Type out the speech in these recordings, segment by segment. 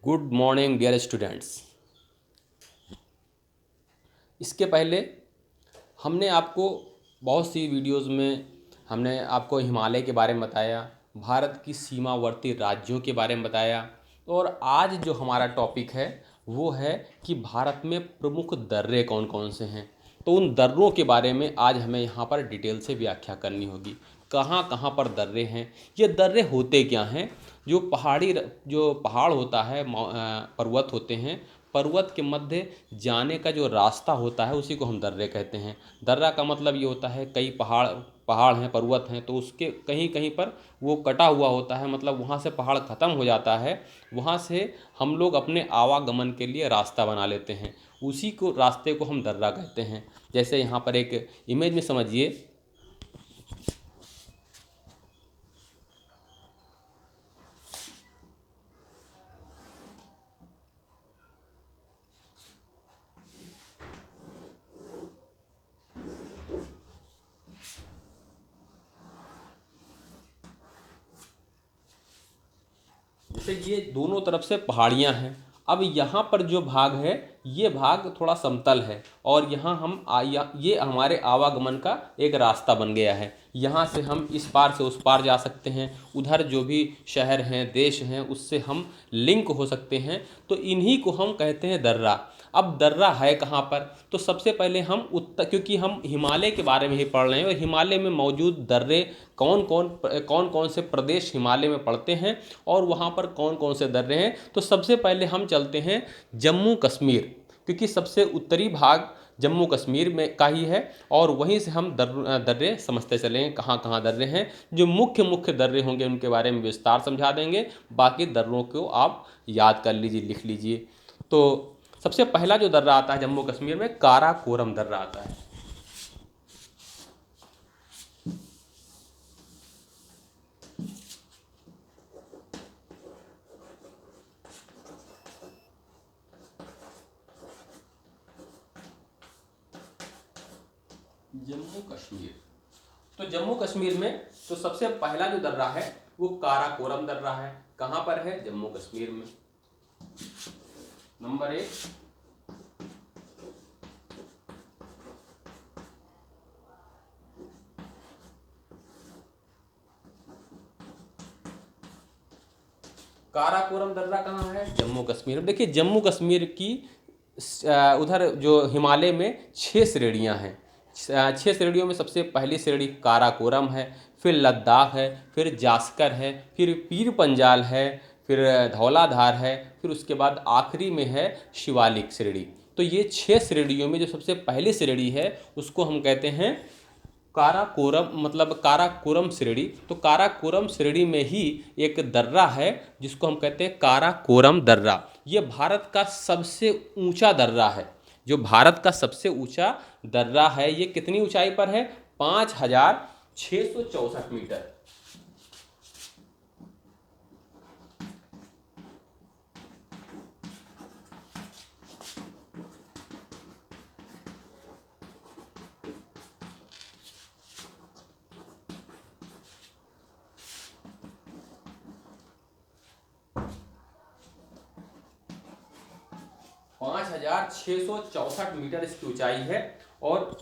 Good morning dear students. इसके पहले हमने आपको बहुत सी वीडियोस में हमने आपको हिमालय के बारे में बताया, भारत की सीमावर्ती राज्यों के बारे में बताया। और आज जो हमारा टॉपिक है वो है कि भारत में प्रमुख दर्रे कौन कौन से हैं। तो उन दर्रों के बारे में आज हमें यहाँ पर डिटेल से व्याख्या करनी होगी। कहाँ कहाँ पर दर्रे हैं, ये दर्रे होते क्या हैं। जो पहाड़ होता है, पर्वत होते हैं, पर्वत के मध्य जाने का जो रास्ता होता है उसी को हम दर्रे कहते हैं। दर्रा का मतलब ये होता है कई पहाड़ पहाड़ हैं, पर्वत हैं, तो उसके कहीं कहीं पर वो कटा हुआ होता है, मतलब वहाँ से पहाड़ ख़त्म हो जाता है। वहाँ से हम लोग अपने आवागमन के लिए रास्ता बना लेते हैं, उसी को रास्ते को हम दर्रा कहते हैं। जैसे यहाँ पर एक इमेज में समझिए। जैसे ये दोनों तरफ से पहाड़ियाँ हैं। अब यहाँ पर जो भाग है ये भाग थोड़ा समतल है, और यहाँ ये हमारे आवागमन का एक रास्ता बन गया है। यहाँ से हम इस पार से उस पार जा सकते हैं, उधर जो भी शहर हैं, देश हैं, उससे हम लिंक हो सकते हैं। तो इन्हीं को हम कहते हैं दर्रा। अब दर्रा है कहाँ पर, तो सबसे पहले हम उत्तर, क्योंकि हम हिमालय के बारे में ही पढ़ रहे हैं और हिमालय में मौजूद दर्रे कौन कौन से प्रदेश हिमालय में पड़ते हैं और वहाँ पर कौन कौन से दर्रे हैं। तो सबसे पहले हम चलते हैं जम्मू कश्मीर, क्योंकि सबसे उत्तरी भाग जम्मू कश्मीर में का ही है, और वहीं से हम दर्रे समझते चलें कहाँ कहाँ दर्रे हैं। जो मुख्य मुख्य दर्रे होंगे उनके बारे में विस्तार समझा देंगे, बाकी दर्रों को आप याद कर लीजिए, लिख लीजिए। तो सबसे पहला जो दर्रा आता है जम्मू कश्मीर में, काराकोरम दर्रा आता है। जम्मू कश्मीर, तो जम्मू कश्मीर में तो सबसे पहला जो दर्रा है वो काराकोरम दर्रा है। कहाँ पर है? जम्मू कश्मीर में। नंबर एक। काराकोरम दर्रा कहाँ है? जम्मू कश्मीर में। देखिए जम्मू कश्मीर की उधर जो हिमालय में 6 श्रेणियाँ हैं। 6 श्रेणियों में सबसे पहली श्रेणी काराकोरम है, फिर लद्दाख है, फिर जास्कर है, फिर पीर पंजाल है, फिर धौलाधार है, फिर उसके बाद आखिरी में है शिवालिक श्रेणी। तो ये 6 श्रेणियों में जो सबसे पहली श्रेणी है उसको हम कहते हैं काराकोरम, मतलब काराकोरम श्रेणी। तो काराकोरम श्रेणी में ही एक दर्रा है जिसको हम कहते हैं काराकोरम दर्रा। ये भारत का सबसे ऊंचा दर्रा है। जो भारत का सबसे ऊंचा दर्रा है, ये कितनी ऊंचाई पर है? 5,664 मीटर। 5,664 मीटर इसकी ऊंचाई है। और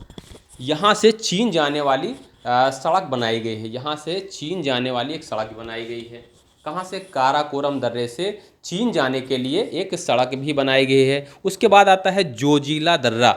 यहाँ से चीन जाने वाली सड़क बनाई गई है। यहाँ से चीन जाने वाली एक सड़क बनाई गई है। कहाँ से? काराकोरम दर्रे से चीन जाने के लिए एक सड़क भी बनाई गई है। उसके बाद आता है जोजिला दर्रा।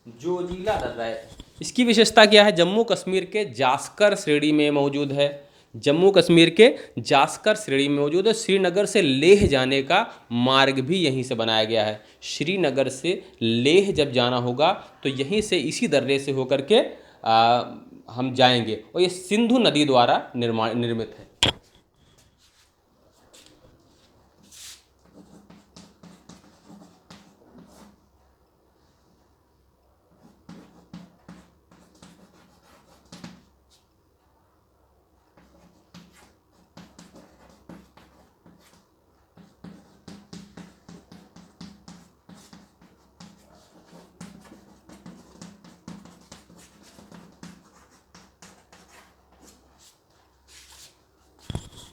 जोजिला दर्रा है, इसकी विशेषता क्या है? जम्मू कश्मीर के जास्कर श्रेणी में मौजूद है। जम्मू कश्मीर के जास्कर श्रेणी में मौजूद है। श्रीनगर से लेह जाने का मार्ग भी यहीं से बनाया गया है। श्रीनगर से लेह जब जाना होगा तो यहीं से, इसी दर्रे से होकर के हम जाएंगे, और ये सिंधु नदी द्वारा निर्मित है।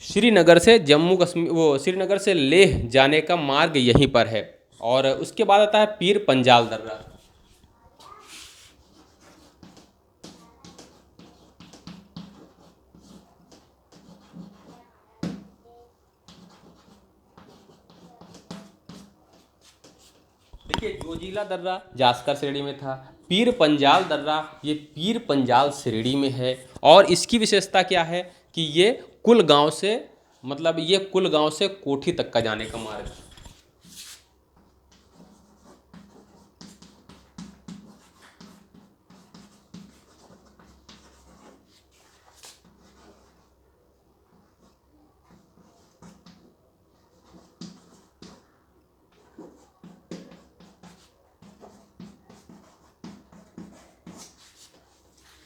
श्रीनगर से जम्मू कश्मीर वो श्रीनगर से लेह जाने का मार्ग यहीं पर है। और उसके बाद आता है पीर पंजाल दर्रा। देखिए, जोजिला दर्रा जास्कर श्रेणी में था। पीर पंजाल दर्रा ये पीर पंजाल श्रेणी में है। और इसकी विशेषता क्या है कि ये कुलगांव से मतलब ये कुलगांव से कोठी तक का जाने का मार्ग है।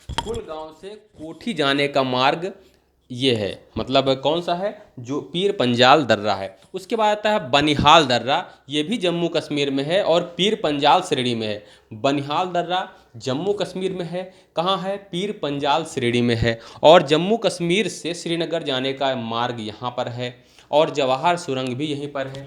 कुलगांव से कोठी जाने का मार्ग ये है, मतलब कौन सा है, जो पीर पंजाल दर्रा है। उसके बाद आता है बनिहाल दर्रा। ये भी जम्मू कश्मीर में है और पीर पंजाल श्रेणी में है। बनिहाल दर्रा जम्मू कश्मीर में है। कहाँ है? पीर पंजाल श्रेणी में है। और जम्मू कश्मीर से श्रीनगर जाने का मार्ग यहाँ पर है। और जवाहर सुरंग भी यहीं पर है।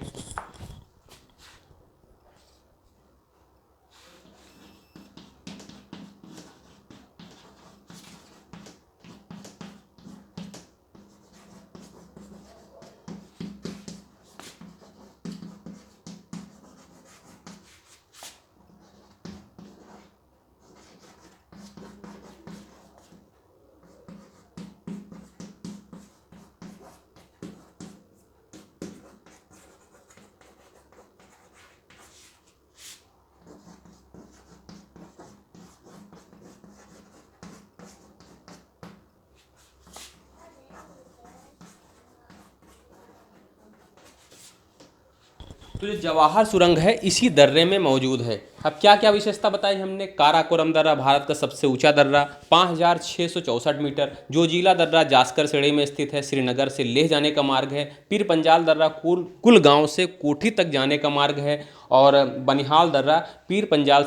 तो जो जवाहर सुरंग है इसी दर्रे में मौजूद है। अब क्या क्या विशेषता बताई हमने? काराकोरम दर्रा भारत का सबसे ऊंचा दर्रा 5,664 मीटर। जोजिला दर्रा जास्कर श्रेणी में स्थित है, श्रीनगर से लेह जाने का मार्ग है। पीर पंजाल दर्रा कुलगांव से कोठी तक जाने का मार्ग है। और बनिहाल दर्रा पीर पंजाल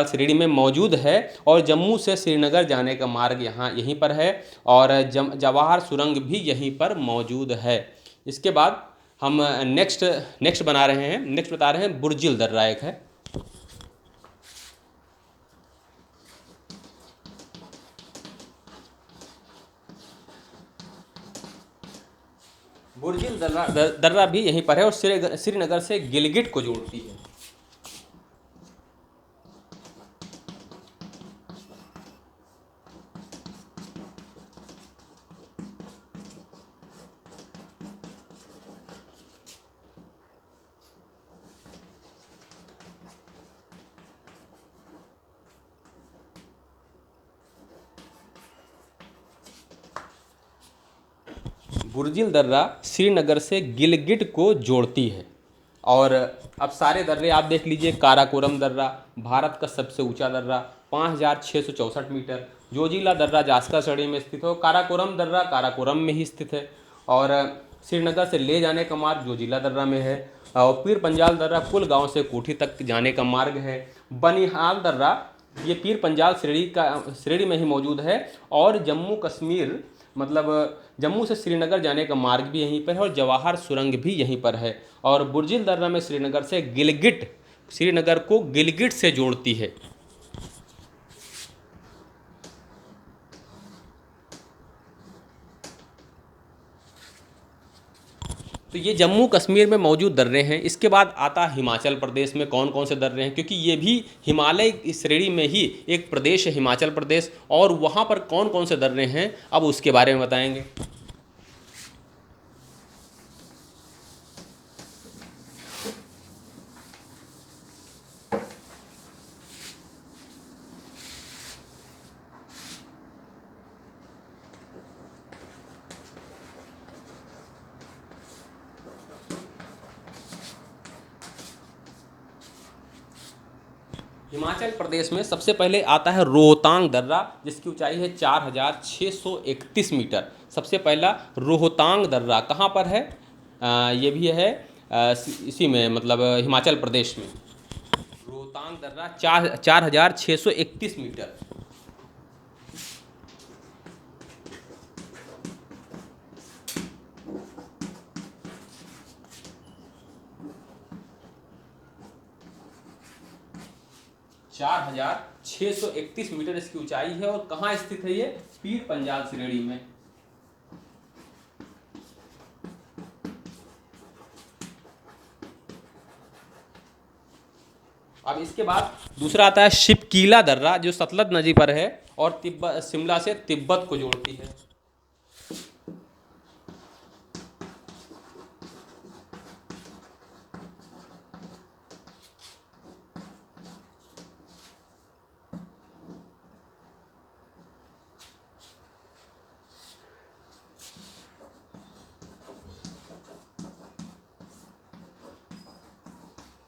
श्रेणी में मौजूद है और जम्मू से श्रीनगर जाने का मार्ग यहीं पर है। और जवाहर सुरंग भी यहीं पर मौजूद है। इसके बाद हम नेक्स्ट बता रहे हैं बुर्जिल दर्रा एक है। बुर्जिल दर्रा भी यहीं पर है और श्रीनगर से गिलगिट को जोड़ती है। बुर्जिल दर्रा श्रीनगर से गिलगिट को जोड़ती है। और अब सारे दर्रे आप देख लीजिए। काराकोरम दर्रा भारत का सबसे ऊंचा दर्रा 5,664 मीटर। जोजिला दर्रा जास्कर श्रेणी में स्थित हो। काराकोरम दर्रा काराकोरम में ही स्थित है। और श्रीनगर से ले जाने का मार्ग जोजिला दर्रा में है। और पीर पंजाल दर्रा कुलगांव से कोठी तक जाने का मार्ग है। बनिहाल दर्रा ये पीर पंजाल श्रेणी में ही मौजूद है। और जम्मू कश्मीर मतलब जम्मू से श्रीनगर जाने का मार्ग भी यहीं पर है और जवाहर सुरंग भी यहीं पर है। और बुर्जिल दर्रा में श्रीनगर को गिलगिट से जोड़ती है। तो ये जम्मू कश्मीर में मौजूद दर्रे हैं। इसके बाद आता हिमाचल प्रदेश में कौन कौन से दर्रे हैं, क्योंकि ये भी हिमालय श्रेणी में ही एक प्रदेश है हिमाचल प्रदेश। और वहाँ पर कौन कौन से दर्रे हैं अब उसके बारे में बताएंगे। हिमाचल प्रदेश में सबसे पहले आता है रोहतांग दर्रा, जिसकी ऊंचाई है 4,631 मीटर। सबसे पहला रोहतांग दर्रा कहाँ पर है? ये भी है इसी में मतलब हिमाचल प्रदेश में। रोहतांग दर्रा 4,631 मीटर। 4,631 मीटर इसकी ऊंचाई है। और कहाँ स्थित है ये? पीर पंजाल श्रेणी में। अब इसके बाद दूसरा आता है शिपकीला दर्रा, जो सतलज नदी पर है और तिब्बत, शिमला से तिब्बत को जोड़ती है।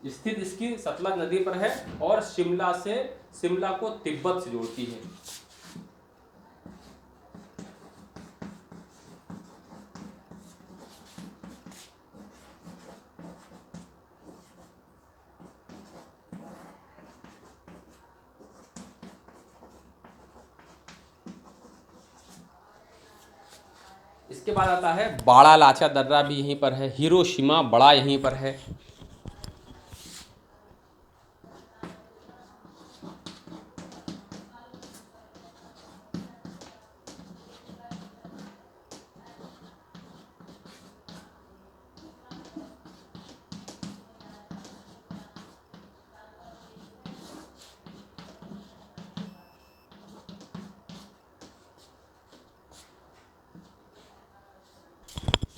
स्थित इसकी सतलज नदी पर है और शिमला को तिब्बत से जोड़ती है। इसके बाद आता है बाड़ा लाचा दर्रा, भी यहीं पर है। हिरोशिमा बड़ा यहीं पर है।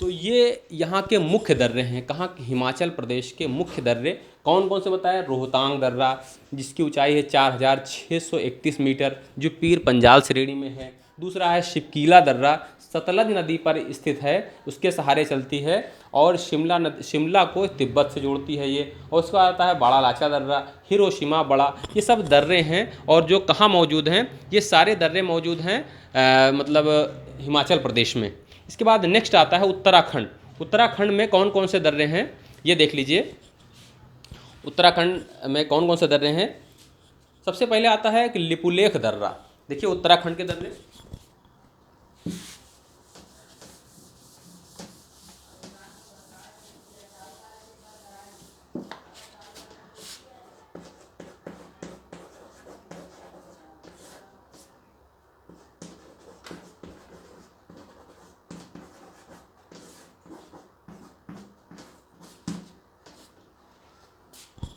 तो ये यहाँ के मुख्य दर्रे हैं। कहाँ के? हिमाचल प्रदेश के मुख्य दर्रे कौन कौन से बताए? रोहतांग दर्रा, जिसकी ऊंचाई है 4,631 मीटर, जो पीर पंजाल श्रेणी में है। दूसरा है शिपकीला दर्रा, सतलज नदी पर स्थित है, उसके सहारे चलती है और शिमला को तिब्बत से जोड़ती है ये। और उसका आता है बाड़ा लाचा दर्रा, हिरोशिमा बड़ा। ये सब दर्रे हैं और जो कहाँ मौजूद हैं? ये सारे दर्रे मौजूद हैं मतलब हिमाचल प्रदेश में। इसके बाद नेक्स्ट आता है उत्तराखंड। उत्तराखंड में कौन कौन से दर्रे हैं ये देख लीजिए। उत्तराखंड में कौन कौन से दर्रे हैं? सबसे पहले आता है कि लिपुलेख दर्रा। देखिए उत्तराखंड के दर्रे।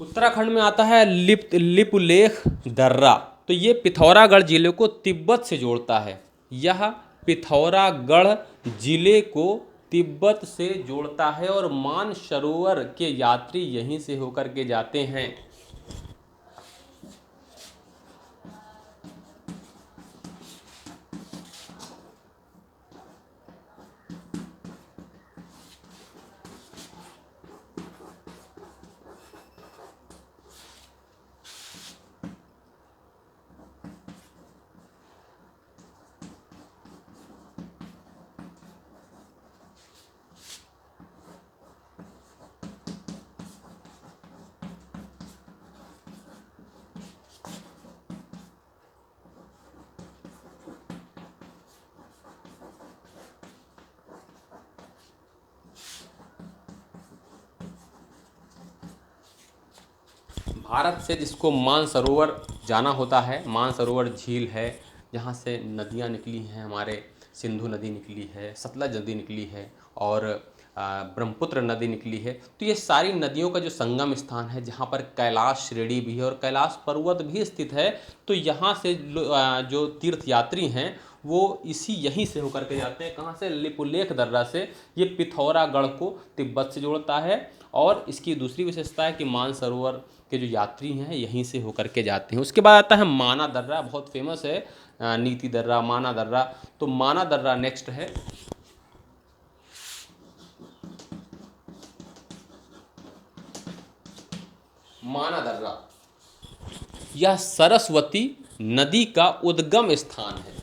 उत्तराखंड में आता है लिपुलेख दर्रा। तो ये पिथौरागढ़ जिले को तिब्बत से जोड़ता है। यह पिथौरागढ़ जिले को तिब्बत से जोड़ता है और मानसरोवर के यात्री यहीं से होकर के जाते हैं। भारत से जिसको मानसरोवर जाना होता है, मानसरोवर झील है जहाँ से नदियाँ निकली हैं हमारे। सिंधु नदी निकली है, सतलज नदी निकली है और ब्रह्मपुत्र नदी निकली है। तो ये सारी नदियों का जो संगम स्थान है, जहाँ पर कैलाश श्रेणी भी है और कैलाश पर्वत भी स्थित है। तो यहाँ से जो तीर्थ यात्री हैं वो यहीं से होकर के जाते हैं। कहाँ से? लिपुलेख दर्रा से। ये पिथौरागढ़ को तिब्बत से जोड़ता है और इसकी दूसरी विशेषता है कि मानसरोवर के जो यात्री हैं यहीं से होकर के जाते हैं। उसके बाद आता है माना दर्रा, बहुत फेमस है। नीति दर्रा, माना दर्रा। तो माना दर्रा नेक्स्ट है। माना दर्रा यह सरस्वती नदी का उद्गम स्थान है।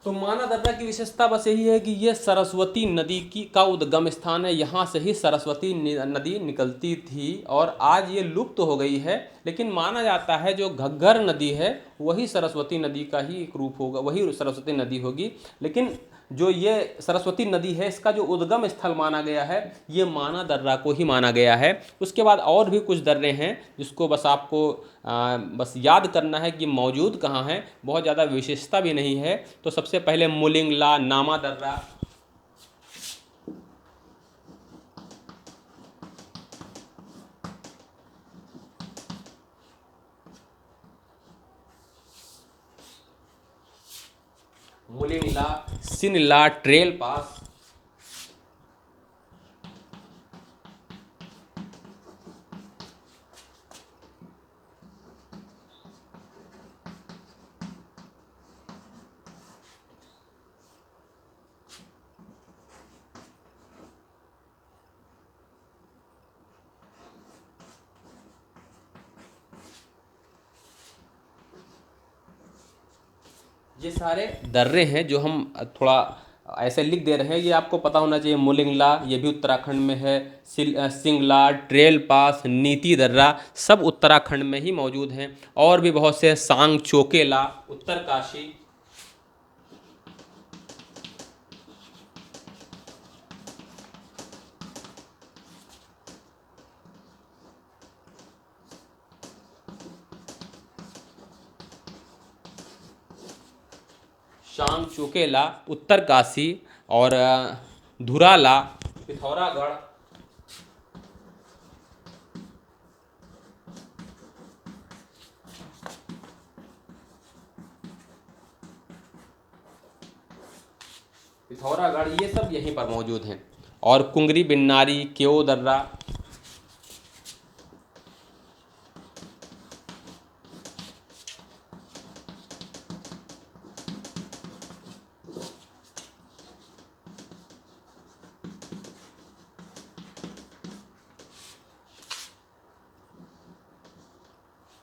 तो माना दर्रा की विशेषता बस यही है कि ये सरस्वती नदी की का उद्गम स्थान है। यहाँ से ही सरस्वती नदी निकलती थी और आज ये लुप्त हो गई है। लेकिन माना जाता है जो घग्गर नदी है वही सरस्वती नदी का ही एक रूप होगा, वही सरस्वती नदी होगी। लेकिन जो ये सरस्वती नदी है इसका जो उद्गम स्थल माना गया है ये माना दर्रा को ही माना गया है। उसके बाद और भी कुछ दर्रे हैं जिसको बस आपको बस याद करना है कि मौजूद कहाँ हैं, बहुत ज़्यादा विशेषता भी नहीं है। तो सबसे पहले मुलिंगला नामा दर्रा, मुलिंगला, सिनला, ट्रेल पास, ये सारे दर्रे हैं जो हम थोड़ा ऐसे लिख दे रहे हैं। ये आपको पता होना चाहिए। मुलिंगला ये भी उत्तराखंड में है, सिंगला, ट्रेल पास, नीति दर्रा सब उत्तराखंड में ही मौजूद हैं। और भी बहुत से, सांग चोकेला उत्तरकाशी, शांग चोकेला उत्तरकाशी और धुराला पिथौरागढ़, पिथौरागढ़ ये सब यहीं पर मौजूद हैं। और कुंगरी, बिन्नारी, केओ दर्रा,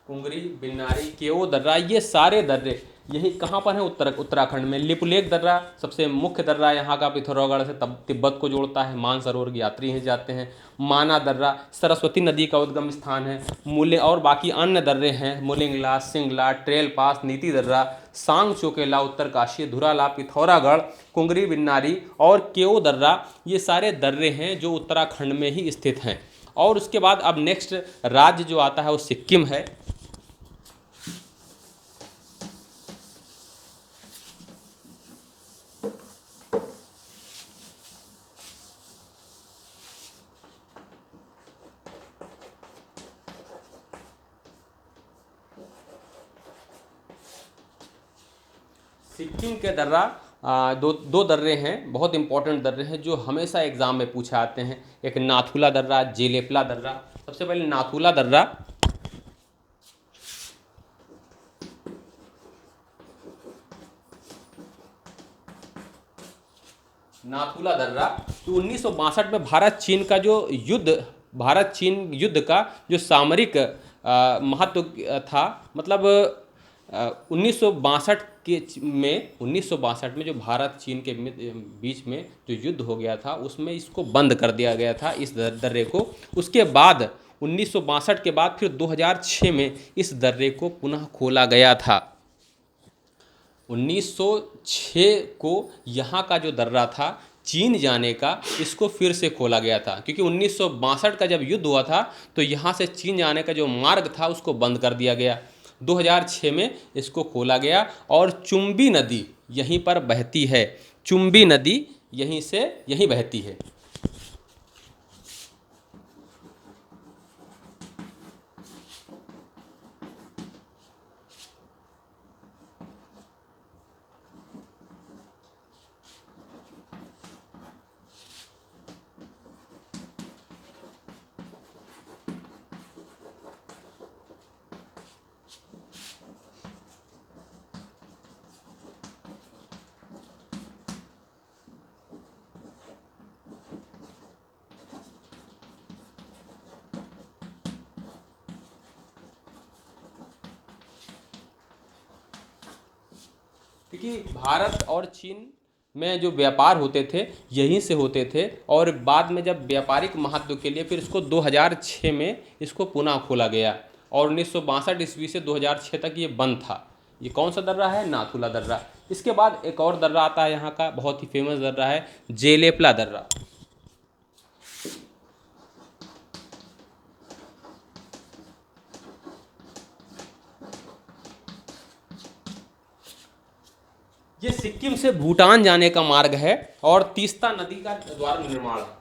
कुंगरी, बिन्नारी, केओ दर्रा ये सारे दर्रे यही कहाँ पर हैं, उत्तराखंड में। लिपुलेख दर्रा सबसे मुख्य दर्रा यहाँ का, पिथौरागढ़ से तिब्बत को जोड़ता है, मानसरोवर की यात्री यहीं जाते हैं। माना दर्रा सरस्वती नदी का उद्गम स्थान है। मूल्य और बाकी अन्य दर्रे हैं, मुलिंगला, सिंगला, ट्रेल पास, नीति दर्रा, सांग चोकेला उत्तरकाशी, धुराला पिथौरागढ़, कुंगरी बिन्नारी और केओ दर्रा ये सारे दर्रे हैं जो उत्तराखंड में ही स्थित हैं। और उसके बाद अब नेक्स्ट राज्य जो आता है वो सिक्किम है। सिक्किम के दर्रा दो दर्रे हैं, बहुत इंपॉर्टेंट दर्रे हैं जो हमेशा एग्जाम में पूछे आते हैं। एक नाथुला दर्रा, जेलेपला दर्रा। सबसे पहले नाथुला दर्रा, नाथुला दर्रा तो 1962 में भारत चीन युद्ध का जो सामरिक महत्व था, मतलब 1962 में जो भारत चीन के बीच में जो युद्ध हो गया था उसमें इसको बंद कर दिया गया था, इस दर्रे को। उसके बाद 1962 के बाद फिर 2006 में इस दर्रे को पुनः खोला गया था। 1906 को यहाँ का जो दर्रा था चीन जाने का, इसको फिर से खोला गया था, क्योंकि 1962 का जब युद्ध हुआ था तो यहाँ से चीन जाने का जो मार्ग था उसको बंद कर दिया गया। 2006 में इसको खोला गया और चुम्बी नदी यहीं पर बहती है। चुम्बी नदी यहीं बहती है। क्योंकि भारत और चीन में जो व्यापार होते थे यहीं से होते थे, और बाद में जब व्यापारिक महत्व के लिए फिर इसको 2006 में इसको पुनः खोला गया, और 1962 ईस्वी से 2006 तक ये बंद था। ये कौन सा दर्रा है? नाथुला दर्रा। इसके बाद एक और दर्रा आता है यहाँ का, बहुत ही फेमस दर्रा है जेलेपला दर्रा। ये सिक्किम से भूटान जाने का मार्ग है और तीस्ता नदी का द्वारा निर्माण है।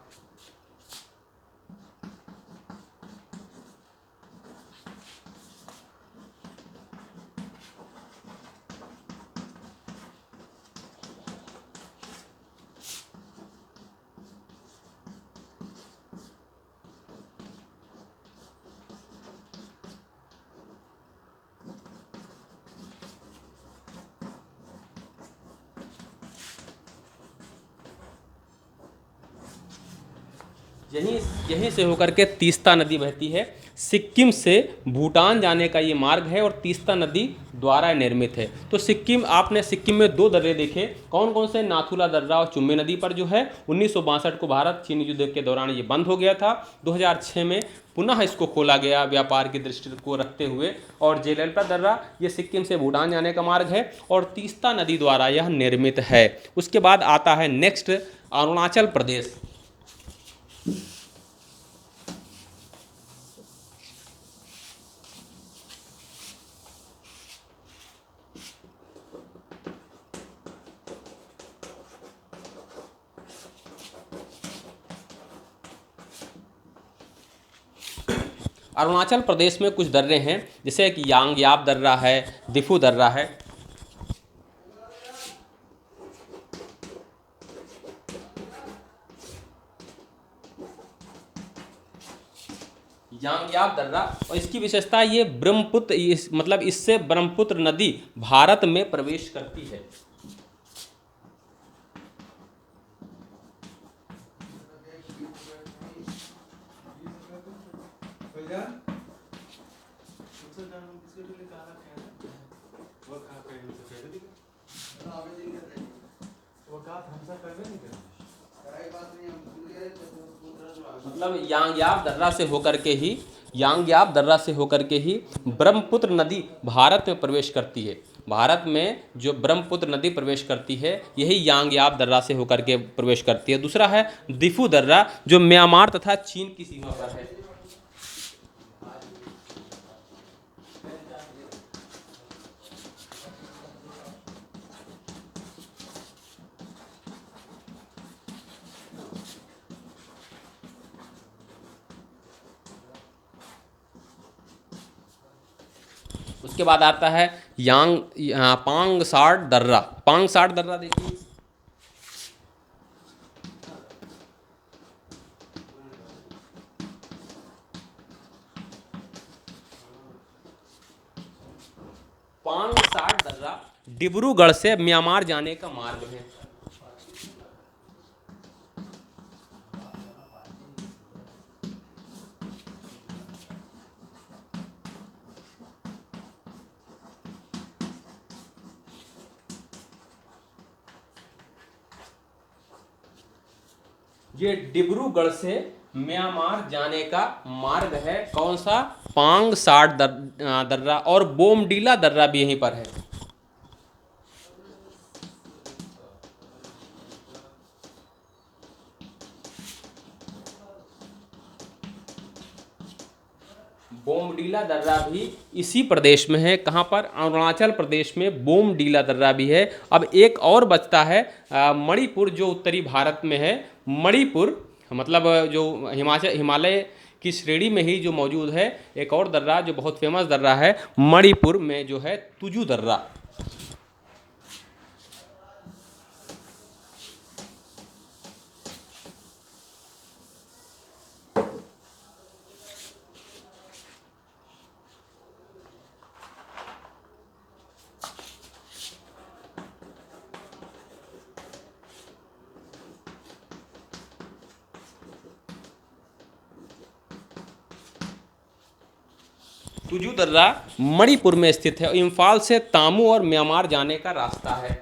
यहीं यहीं से होकर के तीस्ता नदी बहती है। सिक्किम से भूटान जाने का ये मार्ग है और तीस्ता नदी द्वारा निर्मित है। तो सिक्किम, आपने सिक्किम में दो दर्रे देखे, कौन कौन से? नाथुला दर्रा और चुम्बी नदी पर जो है 1962 को भारत चीन युद्ध के दौरान ये बंद हो गया था। 2006 में पुनः इसको खोला गया व्यापार की दृष्टि को रखते हुए। और जेलेलपा दर्रा ये सिक्किम से भूटान जाने का मार्ग है और तीस्ता नदी द्वारा यह निर्मित है। उसके बाद आता है नेक्स्ट अरुणाचल प्रदेश। अरुणाचल प्रदेश में कुछ दर्रे हैं, जैसे कि यांगयाप दर्रा है, दिफू दर्रा है। यांगयाप दर्रा, और इसकी विशेषता ये ब्रह्मपुत्र, मतलब इससे ब्रह्मपुत्र नदी भारत में प्रवेश करती है। मतलब यांगयाप दर्रा से होकर के ही ब्रह्मपुत्र नदी भारत में प्रवेश करती है। भारत में जो ब्रह्मपुत्र नदी प्रवेश करती है यही यांगयाप दर्रा से होकर के प्रवेश करती है। दूसरा है दिफू दर्रा, जो म्यांमार तथा चीन की सीमा पर है। उसके बाद आता है पांगसार दर्रा। पांगसार दर्रा देखिए, पांगसार दर्रा डिब्रूगढ़ से म्यांमार जाने का मार्ग है। ये डिब्रूगढ़ से म्यांमार जाने का मार्ग है। कौन सा? पांगसार दर्रा, और बोमडीला दर्रा भी यहीं पर है। बोमडीला दर्रा भी इसी प्रदेश में है। कहाँ पर? अरुणाचल प्रदेश में बोमडीला दर्रा भी है। अब एक और बचता है मणिपुर, जो उत्तरी भारत में है। मणिपुर मतलब जो हिमालय की श्रेणी में ही जो मौजूद है। एक और दर्रा जो बहुत फेमस दर्रा है मणिपुर में, जो है तुजू दर्रा। तुजू दर्रा मणिपुर में स्थित है और इम्फाल से तामू और म्यांमार जाने का रास्ता है।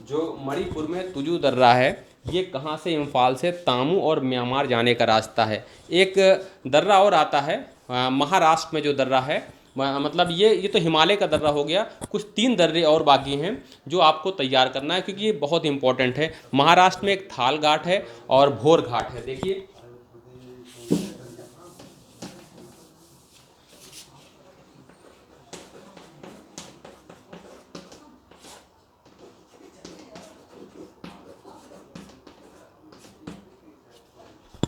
जो मणिपुर में तुजू दर्रा है, ये कहाँ से, इम्फाल से तामू और म्यांमार जाने का रास्ता है। एक दर्रा और आता है महाराष्ट्र में, जो दर्रा है मतलब ये तो हिमालय का दर्रा हो गया। कुछ 3 दर्रे और बाकी हैं जो आपको तैयार करना है, क्योंकि ये बहुत इंपॉर्टेंट है। महाराष्ट्र में एक थाल घाट है और भोर घाट है। देखिए,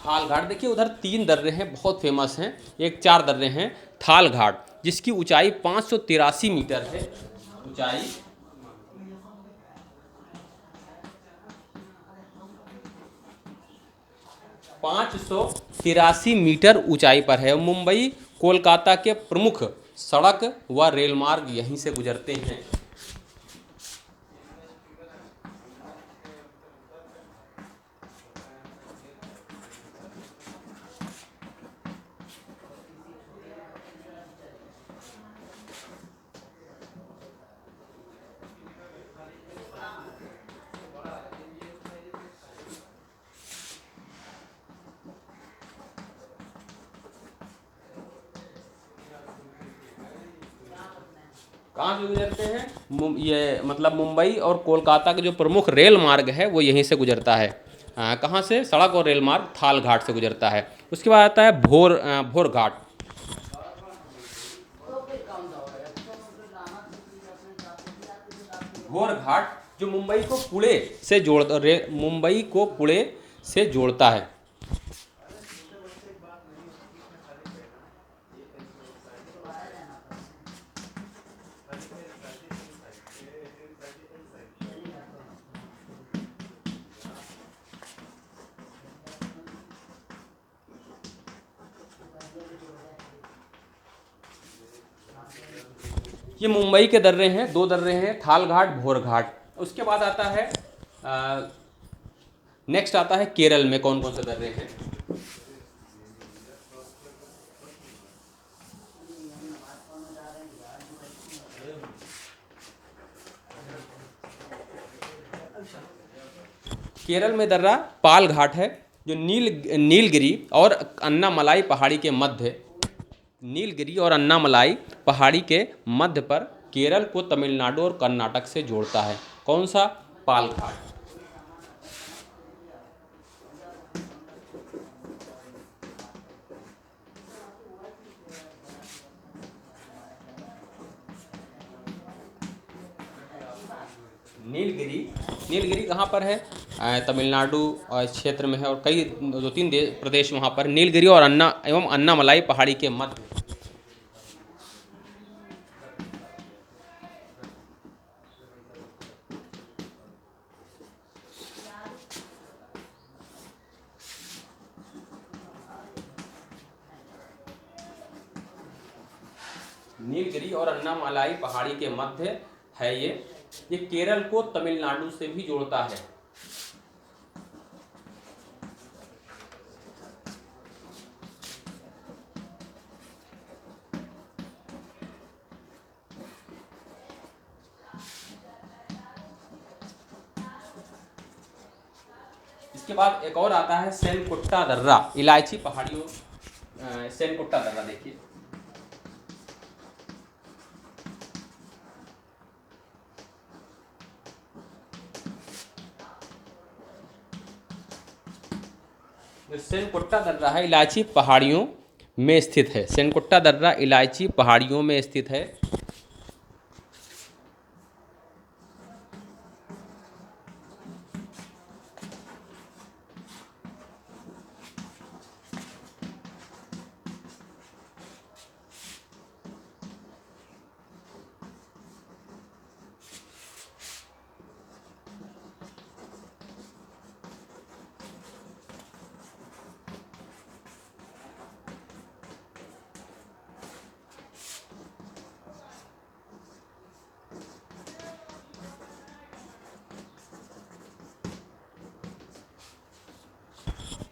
थाल घाट देखिए, उधर 3 दर्रे हैं, बहुत फेमस हैं। एक 4 दर्रे हैं। थाल घाट जिसकी ऊंचाई 583 मीटर है। ऊंचाई 583 मीटर ऊंचाई पर है। मुंबई कोलकाता के प्रमुख सड़क व रेल मार्ग यहीं से गुजरते हैं। कहाँ से गुजरते हैं? ये मतलब मुंबई और कोलकाता का जो प्रमुख रेल मार्ग है वो यहीं से गुजरता है। कहाँ से? सड़क और रेल मार्ग थाल घाट से गुजरता है। उसके बाद आता है भोर घाट। भोर घाट जो मुंबई को पुणे से मुंबई को पुणे से जोड़ता है। ये मुंबई के दर्रे हैं, 2 दर्रे हैं, थाल घाट, भोर घाट। उसके बाद आता है नेक्स्ट आता है केरल में कौन कौन से दर्रे हैं। केरल में दर्रा पाल घाट है, जो नीलगिरी और अन्नामलाई पहाड़ी के मध्य, नीलगिरी और अन्नामलाई पहाड़ी के मध्य पर केरल को तमिलनाडु और कर्नाटक से जोड़ता है। कौन सा? पाल घाट। नीलगिरी, नीलगिरी कहाँ पर है? तमिलनाडु क्षेत्र में है और कई 2-3 प्रदेश वहाँ पर। नीलगिरी और अन्नामलाई पहाड़ी के मध्य। नीलगिरी और अन्नामलाई पहाड़ी के मध्य है ये केरल को तमिलनाडु से भी जोड़ता है। इसके बाद एक और आता है सेनकुट्टा दर्रा, इलायची पहाड़ियों। सेनकुट्टा दर्रा देखिए, जो सेनकुट्टा दर्रा है इलायची पहाड़ियों में स्थित है। सेनकुट्टा दर्रा इलायची पहाड़ियों में स्थित है।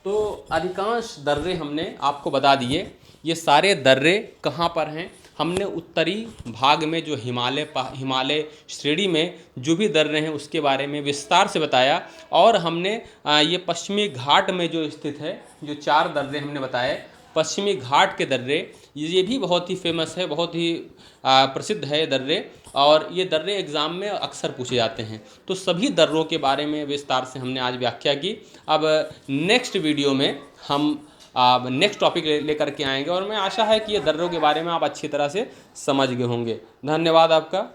तो अधिकांश दर्रे हमने आपको बता दिए। ये सारे दर्रे कहाँ पर हैं? हमने उत्तरी भाग में जो हिमालय श्रेणी में जो भी दर्रे हैं उसके बारे में विस्तार से बताया। और हमने ये पश्चिमी घाट में जो स्थित है, जो 4 दर्रे हमने बताए, पश्चिमी घाट के दर्रे, ये भी बहुत ही फेमस है, बहुत ही प्रसिद्ध है दर्रे, और ये दर्रे एग्ज़ाम में अक्सर पूछे जाते हैं। तो सभी दर्रों के बारे में विस्तार से हमने आज व्याख्या की। अब नेक्स्ट वीडियो में हम नेक्स्ट टॉपिक लेकर के आएंगे, और मैं आशा है कि ये दर्रों के बारे में आप अच्छी तरह से समझ गए होंगे। धन्यवाद आपका।